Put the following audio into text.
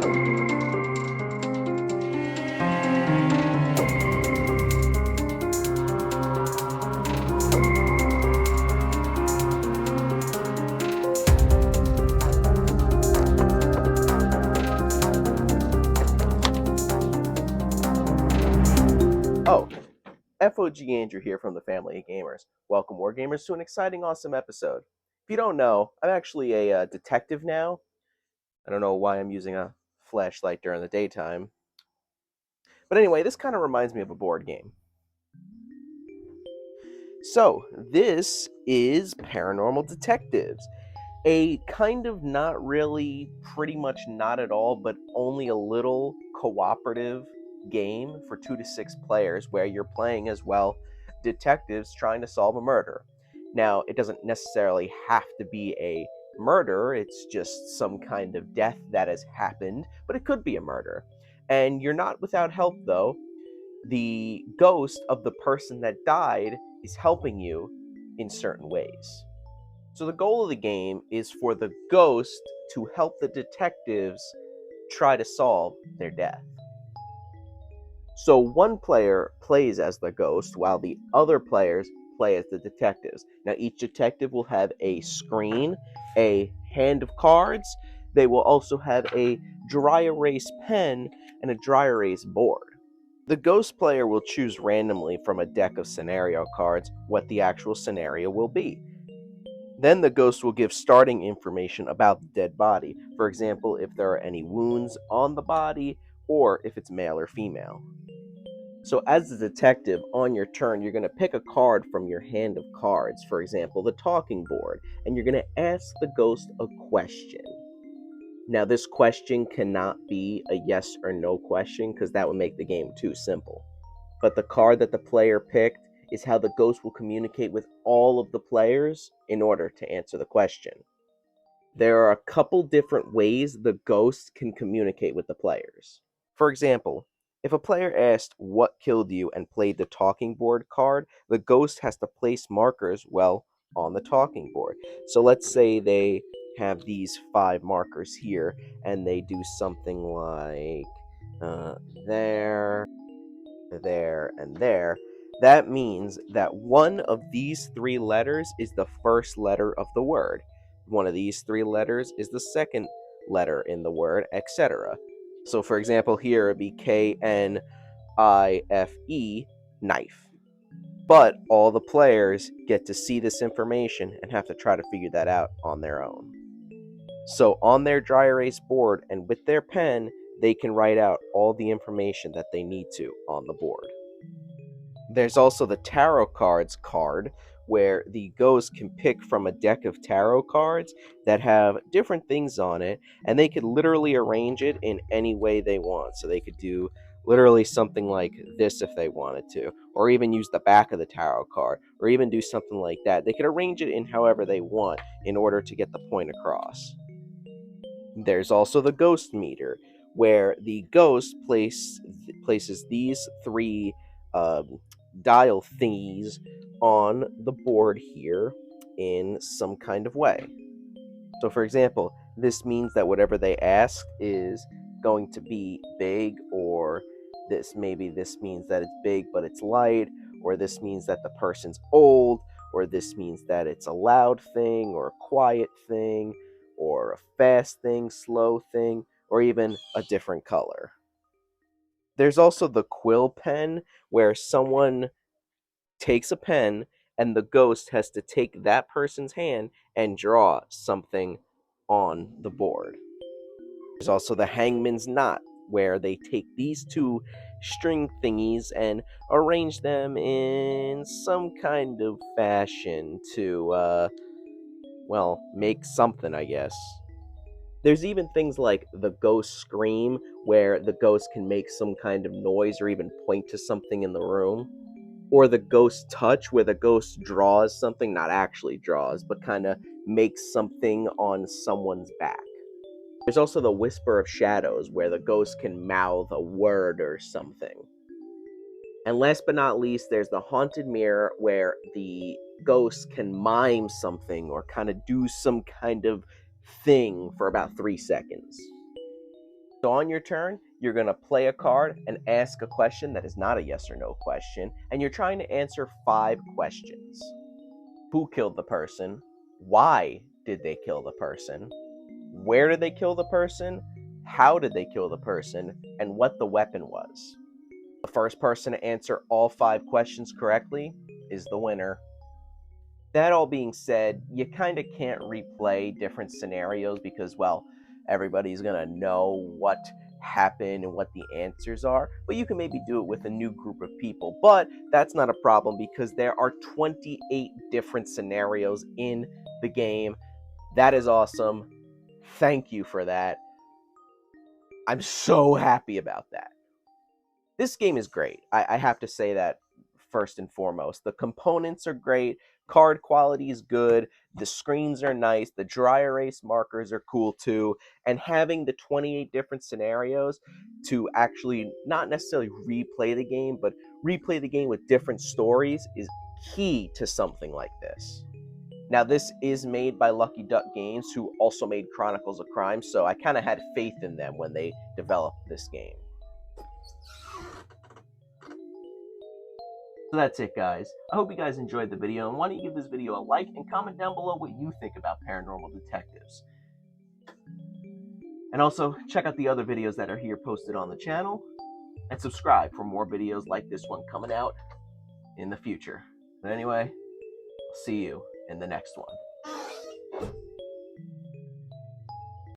Oh, FOG Andrew here from the Family of Gamers. Welcome, Wargamers, to an exciting, awesome episode. If you don't know, I'm actually a detective now. I don't know why I'm using a flashlight during the daytime. But anyway, this kind of reminds me of a board game. So, this is Paranormal Detectives. A kind of not really, pretty much not at all, but only a little cooperative game for 2 to 6 players where you're playing as well detectives trying to solve a murder. Now, it doesn't necessarily have to be a murder, it's just some kind of death that has happened, but it could be a murder. And you're not without help, though. The ghost of the person that died is helping you in certain ways. So the goal of the game is for the ghost to help the detectives try to solve their death. So one player plays as the ghost while the other players play as the detectives. Now each detective will have a screen, a hand of cards. They will also have a dry erase pen and a dry erase board. The ghost player will choose randomly from a deck of scenario cards what the actual scenario will be. Then the ghost will give starting information about the dead body. For example, if there are any wounds on the body, or if it's male or female. So as the detective, on your turn, you're going to pick a card from your hand of cards, for example, the talking board, and you're going to ask the ghost a question. Now, this question cannot be a yes or no question, because that would make the game too simple. But the card that the player picked is how the ghost will communicate with all of the players in order to answer the question. There are a couple different ways the ghost can communicate with the players. For example, if a player asked what killed you and played the talking board card, the ghost has to place markers, well, on the talking board. So let's say they have these 5 markers here, and they do something like there, there, and there. That means that one of these 3 letters is the first letter of the word. One of these 3 letters is the second letter in the word, etc. So, for example, here it'd be KNIFE, knife. But all the players get to see this information and have to try to figure that out on their own. So, on their dry erase board and with their pen, they can write out all the information that they need to on the board. There's also the tarot cards card, where the ghost can pick from a deck of tarot cards that have different things on it, and they could literally arrange it in any way they want. So they could do literally something like this if they wanted to, or even use the back of the tarot card, or even do something like that. They could arrange it in however they want in order to get the point across. There's also the ghost meter, where the ghost places these 3 dial thingies on the board here in some kind of way. So, for example, this means that whatever they ask is going to be big, or this means that it's big but it's light, or this means that the person's old, or this means that it's a loud thing or a quiet thing, or a fast thing, slow thing, or even a different color. There's also the quill pen, where someone takes a pen and the ghost has to take that person's hand and draw something on the board. There's also the hangman's knot, where they take these 2 string thingies and arrange them in some kind of fashion to, make something, I guess. There's even things like the ghost scream, where the ghost can make some kind of noise or even point to something in the room. Or the ghost touch, where the ghost draws something, not actually draws, but kind of makes something on someone's back. There's also the whisper of shadows, where the ghost can mouth a word or something. And last but not least, there's the haunted mirror, where the ghost can mime something or kind of do some kind of thing for about 3 seconds. So on your turn, you're going to play a card and ask a question that is not a yes or no question, and you're trying to answer 5 questions. Who killed the person? Why did they kill the person? Where did they kill the person? How did they kill the person? And what the weapon was. The first person to answer all 5 questions correctly is the winner. That all being said, you kind of can't replay different scenarios because, well, everybody's going to know what happened and what the answers are. But you can maybe do it with a new group of people. But that's not a problem because there are 28 different scenarios in the game. That is awesome. Thank you for that. I'm so happy about that. This game is great. I have to say that first and foremost. The components are great. Card quality is good. The screens are nice. The dry erase markers are cool too. And having the 28 different scenarios to actually not necessarily replay the game, but replay the game with different stories is key to something like this. Now, this is made by Lucky Duck Games, who also made Chronicles of Crime, so I kind of had faith in them when they developed this game. So that's it, guys. I hope you guys enjoyed the video, and why don't you give this video a like and comment down below what you think about Paranormal Detectives. And also, check out the other videos that are here posted on the channel, and subscribe for more videos like this one coming out in the future. But anyway, I'll see you in the next one.